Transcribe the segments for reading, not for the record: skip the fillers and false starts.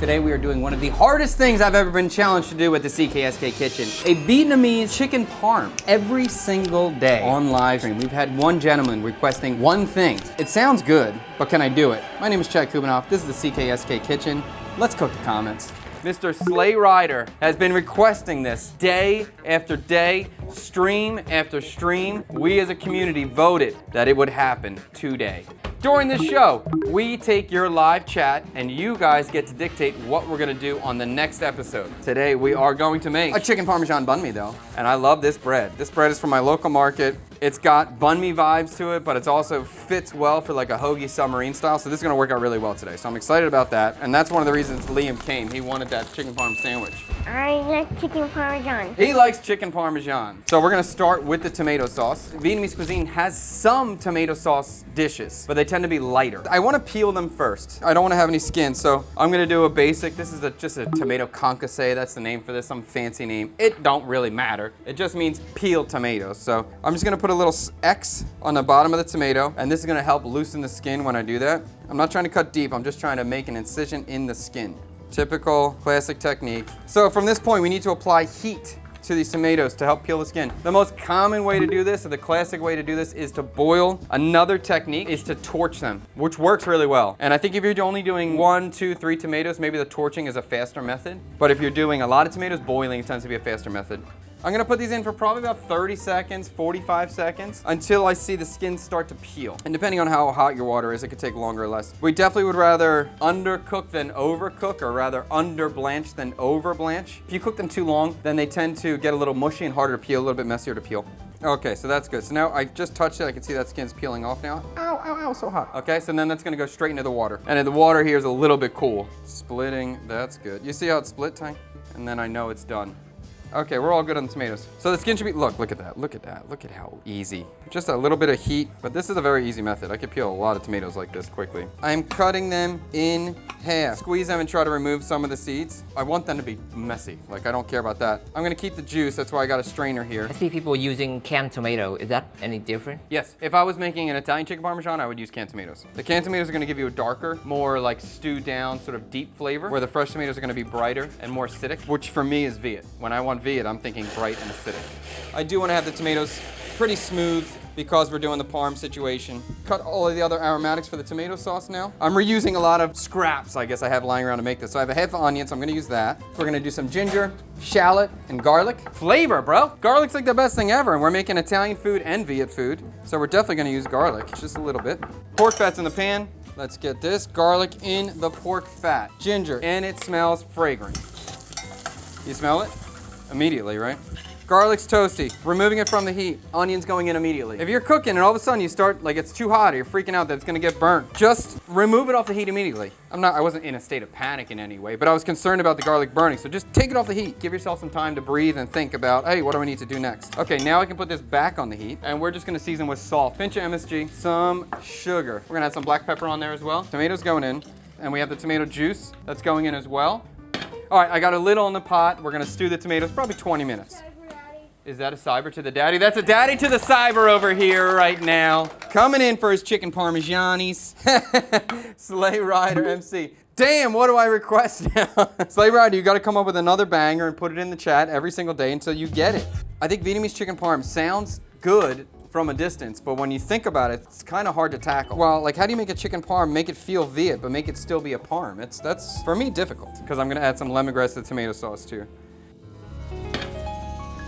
Today we are doing one of the hardest things I've ever been challenged to do at the CKSK kitchen. A Vietnamese chicken parm. Every single day on live stream, we've had one gentleman requesting one thing. It sounds good, but can I do it? My name is Chad Kubanoff. This is the CKSK kitchen. Let's cook the comments. Mr. Slay Rider has been requesting this day after day, stream after stream. We as a community voted that it would happen today. During this show, we take your live chat and you guys get to dictate what we're gonna do on the next episode. Today, we are going to make a chicken parmesan banh mi though. And I love this bread. This bread is from my local market. It's got banh mi vibes to it, but it also fits well for like a hoagie submarine style. So this is gonna work out really well today. So I'm excited about that. And that's one of the reasons Liam came. He wanted that chicken parm sandwich. I like chicken parmesan. He likes chicken parmesan. So we're gonna start with the tomato sauce. Vietnamese cuisine has some tomato sauce dishes, but they tend to be lighter. I wanna peel them first. I don't wanna have any skin, so I'm gonna do a basic. This is just a tomato concassé. That's the name for this, some fancy name. It don't really matter. It just means peeled tomatoes. So I'm just gonna put a little X on the bottom of the tomato, and this is gonna help loosen the skin when I do that. I'm not trying to cut deep, I'm just trying to make an incision in the skin. Typical classic technique. So from this point, we need to apply heat to these tomatoes to help peel the skin. The most common way to do this, or the classic way to do this, is to boil. Another technique is to torch them, which works really well. And I think if you're only doing 1, 2, 3 tomatoes, maybe the torching is a faster method. But if you're doing a lot of tomatoes, boiling tends to be a faster method. I'm gonna put these in for probably about 30 seconds, 45 seconds, until I see the skin start to peel. And depending on how hot your water is, it could take longer or less. We definitely would rather undercook than overcook, or rather under blanch than over blanch. If you cook them too long, then they tend to get a little mushy and harder to peel, a little bit messier to peel. Okay, so that's good. So now I just touched it. I can see that skin's peeling off now. Ow, ow, ow, so hot. Okay, so then that's gonna go straight into the water. And the water here is a little bit cool. Splitting, that's good. You see how it's split, Ty? And then I know it's done. Okay, we're all good on the tomatoes. So the skin should be, look at that, look at that. Look at how easy. Just a little bit of heat, but this is a very easy method. I could peel a lot of tomatoes like this quickly. I'm cutting them in half. Squeeze them and try to remove some of the seeds. I want them to be messy. Like, I don't care about that. I'm gonna keep the juice, that's why I got a strainer here. I see people using canned tomato. Is that any different? Yes, if I was making an Italian chicken parmesan, I would use canned tomatoes. The canned tomatoes are gonna give you a darker, more like stewed down, sort of deep flavor, where the fresh tomatoes are gonna be brighter and more acidic, which for me is Viet. When I want Viet, I'm thinking bright and acidic. I do wanna have the tomatoes pretty smooth because we're doing the parm situation. Cut all of the other aromatics for the tomato sauce now. I'm reusing a lot of scraps, I guess I have lying around to make this. So I have a half onion, so I'm gonna use that. We're gonna do some ginger, shallot, and garlic. Flavor, bro. Garlic's like the best thing ever, and we're making Italian food and Viet food. So we're definitely gonna use garlic, just a little bit. Pork fat's in the pan. Let's get this garlic in the pork fat. Ginger, and it smells fragrant. You smell it? Immediately, right? Garlic's toasty, removing it from the heat. Onions going in immediately. If you're cooking and all of a sudden you start, like it's too hot or you're freaking out that it's gonna get burnt, just remove it off the heat immediately. I wasn't in a state of panic in any way, but I was concerned about the garlic burning, so just take it off the heat. Give yourself some time to breathe and think about, hey, what do I need to do next? Okay, now I can put this back on the heat, and we're just gonna season with salt. Pinch of MSG, some sugar. We're gonna add some black pepper on there as well. Tomatoes going in, and we have the tomato juice that's going in as well. All right, I got a lid on the pot. We're gonna stew the tomatoes, probably 20 minutes. Is that a cyber to the daddy? That's a daddy to the cyber over here right now. Coming in for his chicken parmesanis. Slay Rider MC. Damn, what do I request now? Slay Rider, you gotta come up with another banger and put it in the chat every single day until you get it. I think Vietnamese chicken parm sounds good from a distance, but when you think about it, it's kind of hard to tackle. Well, like how do you make a chicken parm, make it feel Viet, but make it still be a parm? That's, for me, difficult, because I'm gonna add some lemongrass to the tomato sauce too.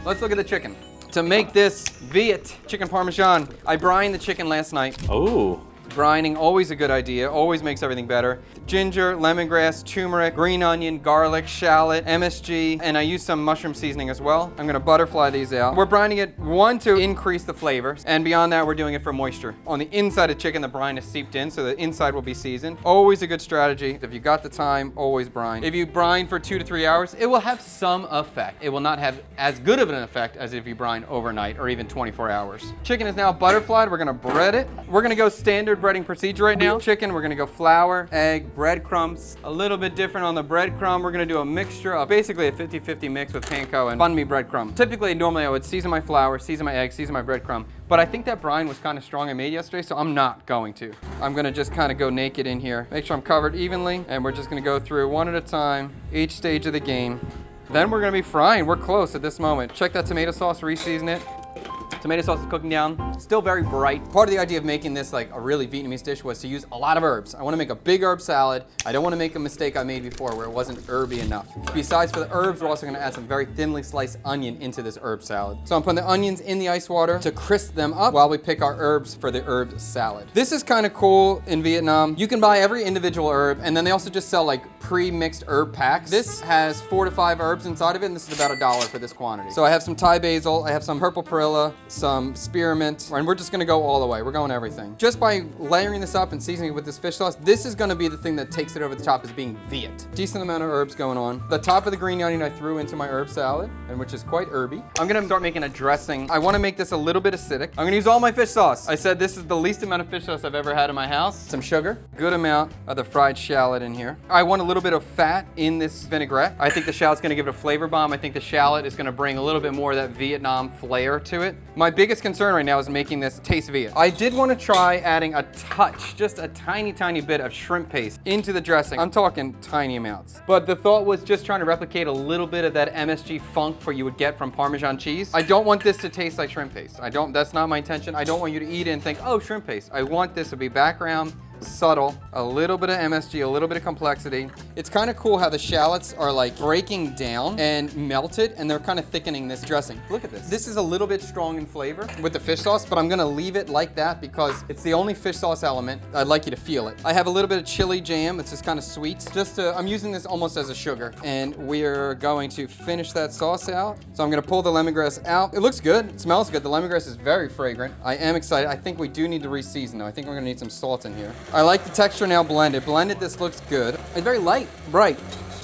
Let's look at the chicken. To make this Viet chicken parmesan, I brined the chicken last night. Oh. Brining, always a good idea, always makes everything better. Ginger, lemongrass, turmeric, green onion, garlic, shallot, MSG, and I use some mushroom seasoning as well. I'm gonna butterfly these out. We're brining it, one, to increase the flavor, and beyond that, we're doing it for moisture. On the inside of chicken, the brine is seeped in, so the inside will be seasoned. Always a good strategy. If you got the time, always brine. If you brine for 2 to 3 hours, it will have some effect. It will not have as good of an effect as if you brine overnight or even 24 hours. Chicken is now butterflied. We're gonna bread it. We're gonna go standard standard breading procedure right now. Chicken, we're gonna go flour, egg, breadcrumbs. A little bit different on the breadcrumb. We're gonna do a mixture of basically a 50-50 mix with panko and banh mi breadcrumb. Typically, normally I would season my flour, season my egg, season my breadcrumb. But I think that brine was kind of strong I made yesterday, so I'm not going to. I'm gonna just kind of go naked in here. Make sure I'm covered evenly, and we're just gonna go through one at a time, each stage of the game. Then we're gonna be frying. We're close at this moment. Check that tomato sauce, re-season it. Tomato sauce is cooking down, still very bright. Part of the idea of making this like a really Vietnamese dish was to use a lot of herbs. I wanna make a big herb salad. I don't wanna make a mistake I made before where it wasn't herby enough. Besides for the herbs, we're also gonna add some very thinly sliced onion into this herb salad. So I'm putting the onions in the ice water to crisp them up while we pick our herbs for the herb salad. This is kind of cool in Vietnam. You can buy every individual herb, and then they also just sell like pre-mixed herb packs. This has 4 to 5 herbs inside of it, and this is about $1 for this quantity. So I have some Thai basil, I have some purple perilla, some spearmint, and we're just gonna go all the way. We're going everything. Just by layering this up and seasoning it with this fish sauce, this is gonna be the thing that takes it over the top as being Viet. Decent amount of herbs going on. The top of the green onion I threw into my herb salad, and which is quite herby. I'm gonna start making a dressing. I wanna make this a little bit acidic. I'm gonna use all my fish sauce. I said this is the least amount of fish sauce I've ever had in my house. Some sugar, good amount of the fried shallot in here. I want a little bit of fat in this vinaigrette. I think the shallot's gonna give it a flavor bomb. I think the shallot is gonna bring a little bit more of that Vietnam flair to it. My biggest concern right now is making this taste Viet. I did want to try adding a touch, just a tiny bit of shrimp paste into the dressing. I'm talking tiny amounts. But the thought was just trying to replicate a little bit of that MSG funk you would get from Parmesan cheese. I don't want this to taste like shrimp paste. That's not my intention. I don't want you to eat it and think, oh, shrimp paste. I want this to be background, subtle, a little bit of MSG, a little bit of complexity. It's kind of cool how the shallots are like breaking down and melted, and they're kind of thickening this dressing. Look at this. This is a little bit strong in flavor with the fish sauce, but I'm gonna leave it like that because it's the only fish sauce element. I'd like you to feel it. I have a little bit of chili jam. It's just kind of sweet. I'm using this almost as a sugar, and we're going to finish that sauce out. So I'm gonna pull the lemongrass out. It looks good. It smells good. The lemongrass is very fragrant. I am excited. I think we do need to re-season though. I think we're gonna need some salt in here. I like the texture now blended. Blended, this looks good. It's very light, bright.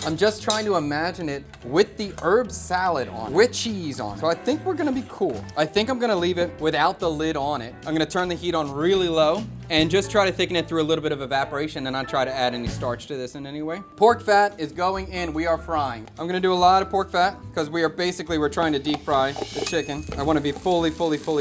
I'm just trying to imagine it with the herb salad on, with cheese on. So I think we're gonna be cool. I think I'm gonna leave it without the lid on it. I'm gonna turn the heat on really low and just try to thicken it through a little bit of evaporation and not try to add any starch to this in any way. Pork fat is going in, we are frying. I'm gonna do a lot of pork fat because we're trying to deep fry the chicken. I wanna be fully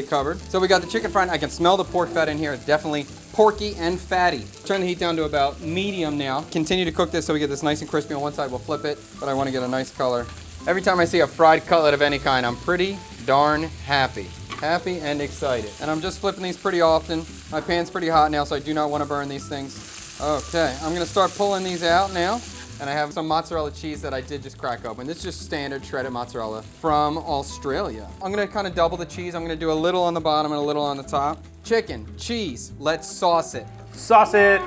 covered. So we got the chicken frying. I can smell the pork fat in here. It's definitely porky and fatty. Turn the heat down to about medium now. Continue to cook this so we get this nice and crispy on one side. We'll flip it, but I wanna get a nice color. Every time I see a fried cutlet of any kind, I'm pretty darn happy. Happy and excited. And I'm just flipping these pretty often. My pan's pretty hot now, so I do not want to burn these things. Okay, I'm gonna start pulling these out now. And I have some mozzarella cheese that I did just crack open. This is just standard shredded mozzarella from Australia. I'm gonna kind of double the cheese. I'm gonna do a little on the bottom and a little on the top. Chicken, cheese, let's sauce it. Sauce it.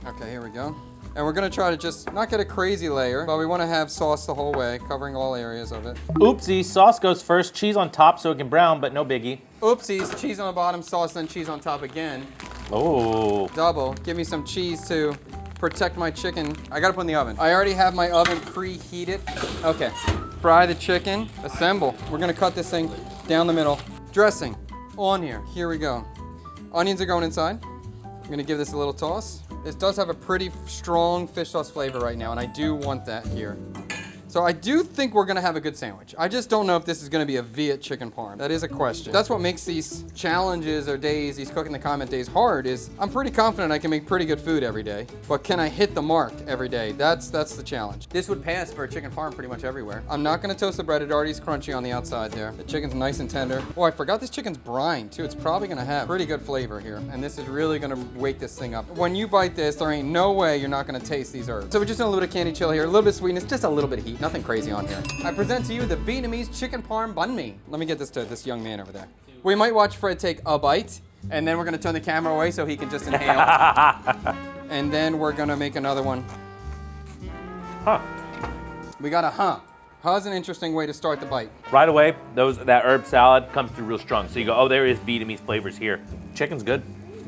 Okay, here we go. And we're gonna try to just not get a crazy layer, but we wanna have sauce the whole way, covering all areas of it. Oopsie, sauce goes first, cheese on top so it can brown, but no biggie. Oopsies, cheese on the bottom, sauce, then cheese on top again. Oh. Double, give me some cheese to protect my chicken. I gotta put in the oven. I already have my oven preheated. Okay, fry the chicken, assemble. We're gonna cut this thing down the middle. Dressing on here, here we go. Onions are going inside. I'm gonna give this a little toss. This does have a pretty strong fish sauce flavor right now, and I do want that here. So I do think we're gonna have a good sandwich. I just don't know if this is gonna be a Viet chicken parm. That is a question. That's what makes these challenges or days, these cooking the comment days hard is I'm pretty confident I can make pretty good food every day, but can I hit the mark every day? That's the challenge. This would pass for a chicken parm pretty much everywhere. I'm not gonna toast the bread. It already is crunchy on the outside there. The chicken's nice and tender. Oh, I forgot this chicken's brine too. It's probably gonna have pretty good flavor here, and this is really gonna wake this thing up. When you bite this, there ain't no way you're not gonna taste these herbs. So we're just doing a little bit of candy chill here, a little bit of sweetness, just a little bit of heat. Nothing crazy on here. I present to you the Vietnamese chicken parm bánh mi. Let me get this to this young man over there. We might watch Fred take a bite, and then we're gonna turn the camera away so he can just inhale. And then we're gonna make another one. Huh. We got a huh. Huh's an interesting way to start the bite. Right away, that herb salad comes through real strong. So you go, oh, there is Vietnamese flavors here. Chicken's good.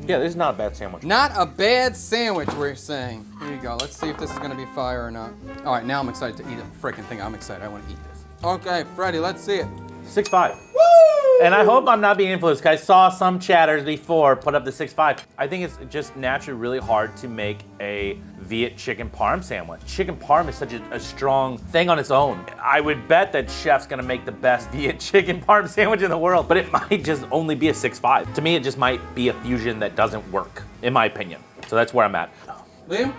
Yeah, this is not a bad sandwich. Not a bad sandwich, we're saying. Here you go. Let's see if this is gonna be fire or not. All right, now I'm excited to eat the freaking thing. I'm excited. I want to eat this. Okay, Freddie, let's see it. 6'5". Woo! And I hope I'm not being influenced, because I saw some chatters before put up the 6.5. I think it's just naturally really hard to make a Viet chicken parm sandwich. Chicken parm is such a strong thing on its own. I would bet that chef's gonna make the best Viet chicken parm sandwich in the world, but it might just only be a 6.5. To me, it just might be a fusion that doesn't work, in my opinion. So that's where I'm at. Liam?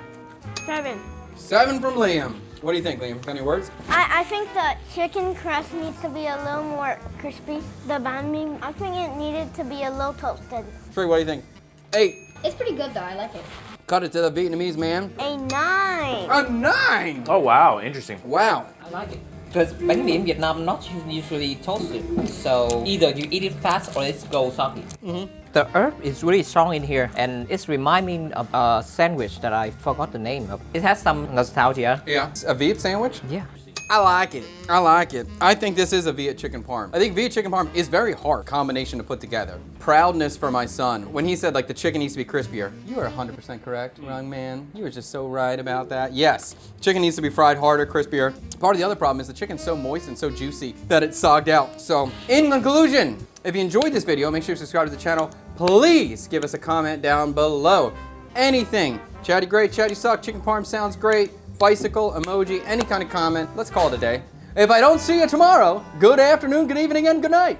7. 7 from Liam. What do you think, Liam? Got any words? I think the chicken crust needs to be a little more crispy. The banh mi, I think it needed to be a little toasted. Trey, what do you think? 8. It's pretty good though. I like it. Cut it to the Vietnamese man. A 9. A 9! Oh, wow, interesting. Wow. I like it. Because bánh mì in Vietnam not usually toasted. So either you eat it fast or it's go soggy. The herb is really strong in here and it's reminding me of a sandwich that I forgot the name of. It has some nostalgia. Yeah. A Viet sandwich? Yeah. I like it. I like it. I think this is a Viet chicken parm. I think Viet chicken parm is very hard combination to put together. Proudness for my son. When he said like the chicken needs to be crispier, you are 100% correct, young man. You were just so right about that. Yes, chicken needs to be fried harder, crispier. Part of the other problem is the chicken's so moist and so juicy that it's sogged out. So in conclusion, if you enjoyed this video, make sure you subscribe to the channel. Please give us a comment down below. Anything. Chatty great, chatty suck, chicken parm sounds great. Bicycle, emoji, any kind of comment. Let's call it a day. If I don't see you tomorrow, good afternoon, good evening, and good night.